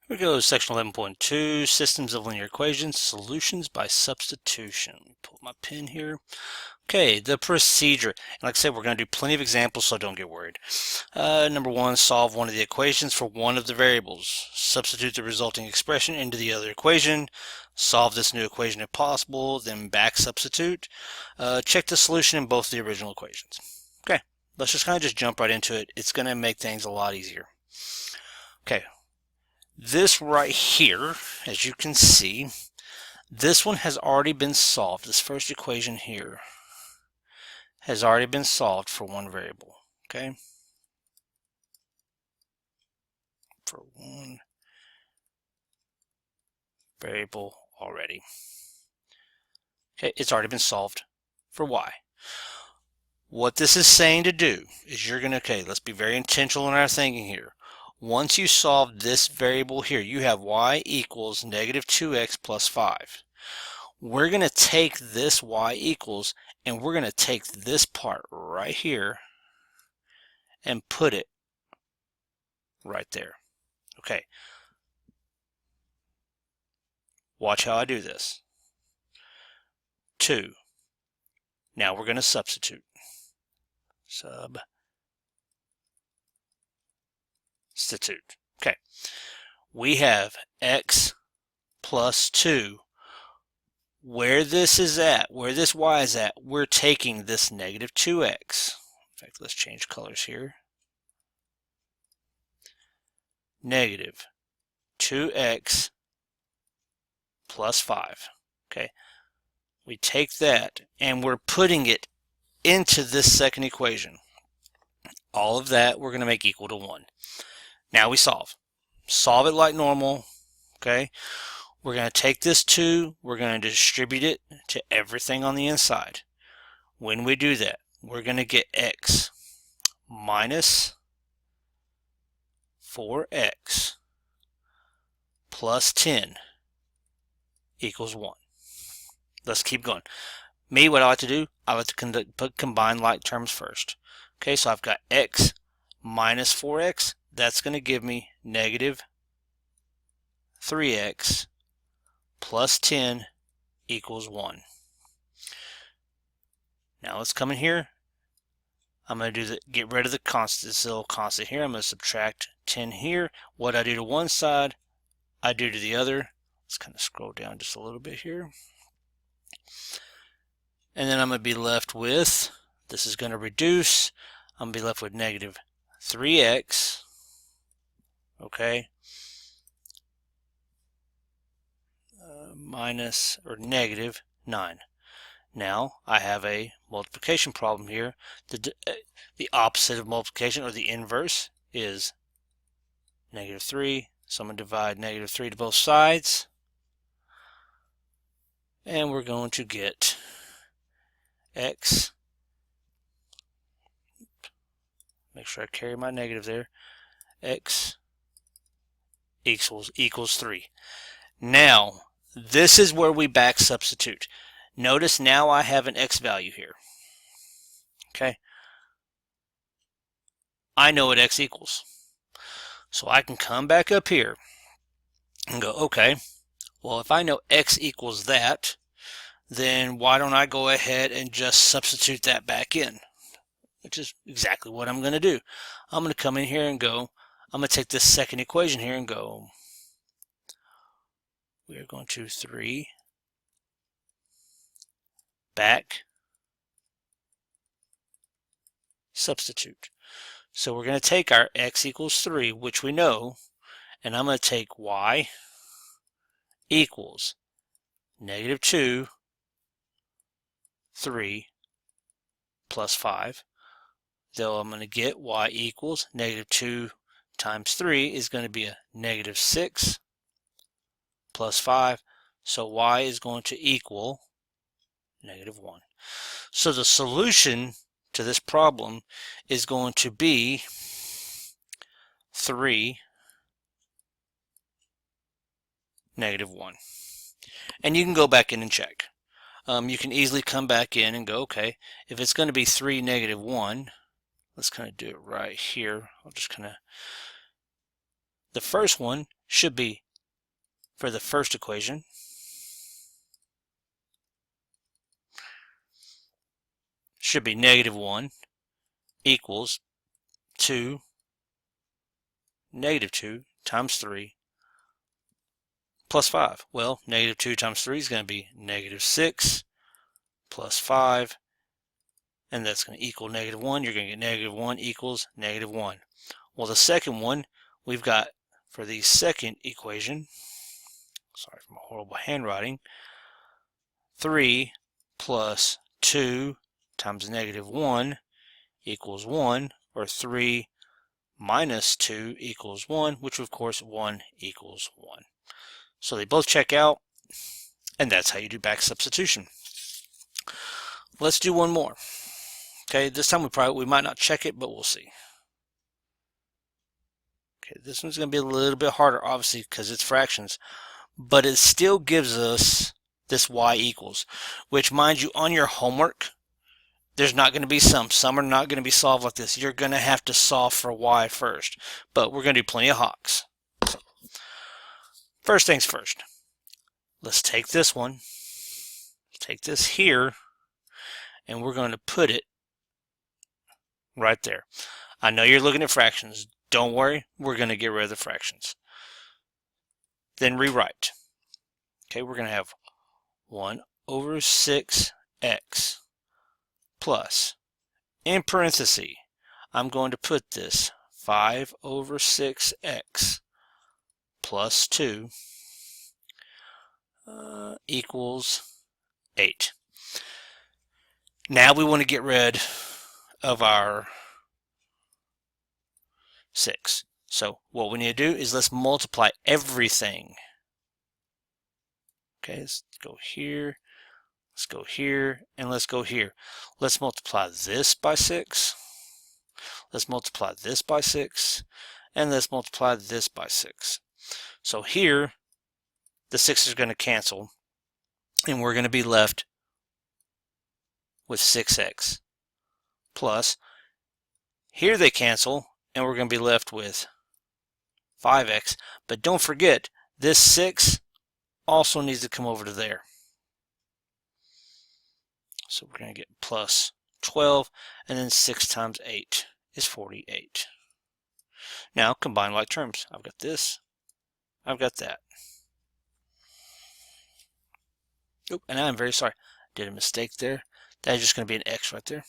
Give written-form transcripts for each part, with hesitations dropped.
Here we go, section 11.2, systems of linear equations, solutions by substitution. Pull my pen here. Okay, the procedure. And like I said, we're going to do plenty of examples, so don't get worried. Number one, solve one of the equations for one of the variables. Substitute the resulting expression into the other equation. Solve this new equation if possible, then back substitute. Check the solution in both the original equations. Okay, let's just kind of just jump right into it. It's going to make things a lot easier. Okay. This right here, as you can see, this one has already been solved. This first equation here has already been solved for one variable, okay? For one variable already. Okay, it's already been solved for y. What this is saying to do is you're gonna, okay, let's be very intentional in our thinking here. Once you solve this variable here, you have y equals negative 2x plus 5. We're going to take this y equals, and we're going to take this part right here and put it right there. Okay. Watch how I do this. 2. Now we're going to substitute. Substitute. Okay. We have x plus 2. Where this is at, where this y is at, we're taking this negative 2x. In fact, let's change colors here. Negative 2x plus 5. Okay. We take that and we're putting it into this second equation. All of that we're going to make equal to 1. Now we solve. Solve it like normal. Okay. We're going to take this 2, we're going to distribute it to everything on the inside. When we do that, we're going to get x minus 4x plus 10 equals 1. Let's keep going. Me, what I like to do, I like to put combined like terms first. Okay, so I've got x minus 4x. That's going to give me negative 3x plus 10 equals 1. Now let's come in here. I'm going to do get rid of the constant, this little constant here. I'm going to subtract 10 here. What I do to one side, I do to the other. Let's kind of scroll down just a little bit here. And then I'm going to be left with, this is going to reduce. I'm going to be left with negative 3x. Okay. Minus or negative 9. Now I have a multiplication problem here. The opposite of multiplication, or the inverse, is negative 3. So I'm going to divide negative 3 to both sides. And we're going to get x. Make sure I carry my negative there. X equals 3. Now, this is where we back substitute. Notice now I have an x value here. Okay. I know what x equals. So I can come back up here and go, okay, well, if I know x equals that, then why don't I go ahead and just substitute that back in? Which is exactly what I'm going to do. I'm going to come in here and go, I'm going to take this second equation here and go, we are going to 3 back substitute. So we're going to take our x equals 3, which we know, and I'm going to take y equals negative 2, 3 plus 5. Though I'm going to get y equals negative 2 times 3 is going to be a negative 6 plus 5. So y is going to equal negative 1. So the solution to this problem is going to be 3 negative 1. And you can go back in and check. You can easily come back in and go, okay, if it's going to be 3 negative 1, let's kind of do it right here. I'll just kind of, the first one should be, for the first equation, should be -1 equals 2, -2 times 3 plus 5. Well, -2 times 3 is going to be -6 plus 5, and that's going to equal -1. You're going to get -1 equals -1. Well, the second one, we've got, for the second equation, sorry for my horrible handwriting, 3 plus 2 times -1 equals 1, or 3 minus 2 equals 1, which of course 1 equals 1. So they both check out, and that's how you do back substitution. Let's do one more. Okay, this time we might not check it, but we'll see. Okay, this one's going to be a little bit harder, obviously, because it's fractions, but it still gives us this y equals, which, mind you, on your homework, there's not going to be some are not going to be solved like this. You're going to have to solve for y first, but we're going to do plenty of hawks. So, first things first, let's take this one, take this here, and we're going to put it right there. I know you're looking at fractions. Don't worry, we're going to get rid of the fractions. Then rewrite. Okay, we're going to have 1 over 6x plus, in parentheses, I'm going to put this 5 over 6x plus 2 equals 8. Now we want to get rid of our 6. So what we need to do is let's multiply everything. Okay, let's go here, let's go here, and let's go here. Let's multiply this by 6. Let's multiply this by 6. And let's multiply this by 6. So here, the 6 is going to cancel, and we're going to be left with 6x. Plus, here they cancel, and we're going to be left with 5x. But don't forget, this 6 also needs to come over to there. So we're going to get plus 12, and then 6 times 8 is 48. Now combine like terms. I've got this, I've got that. Oop, and I'm very sorry. Did a mistake there. That's just going to be an x right there,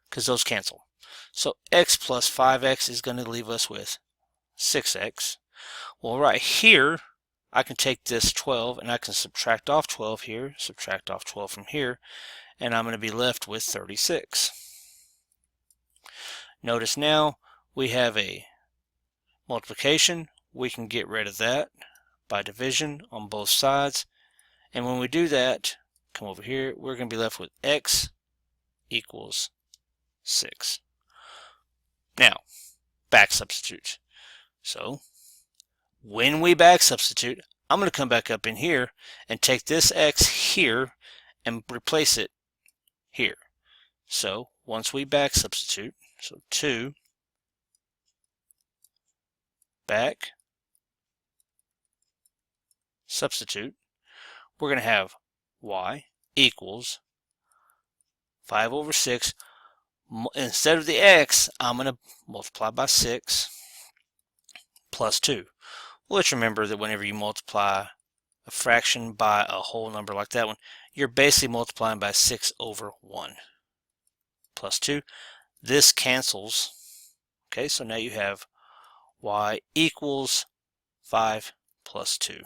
because those cancel. So x plus 5x is going to leave us with 6x. Well, right here, I can take this 12 and I can subtract off 12 here, subtract off 12 from here, and I'm going to be left with 36. Notice now we have a multiplication. We can get rid of that by division on both sides. And when we do that, come over here, we're going to be left with x equals 6. Now, back substitute. So, when we back substitute, I'm going to come back up in here and take this x here and replace it here. So, once we back substitute, so 2 back substitute, we're going to have y equals 5 over 6. Instead of the x, I'm going to multiply by 6 plus 2. Well, let's remember that whenever you multiply a fraction by a whole number like that one, you're basically multiplying by 6 over 1 plus 2. This cancels. Okay, so now you have y equals 5 plus 2.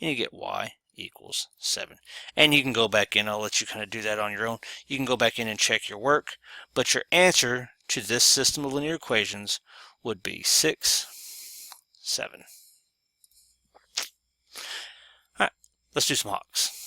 And you get y equals 7. And you can go back in, I'll let you kind of do that on your own. You can go back in and check your work, but your answer to this system of linear equations would be 6, 7. Alright, let's do some hawks.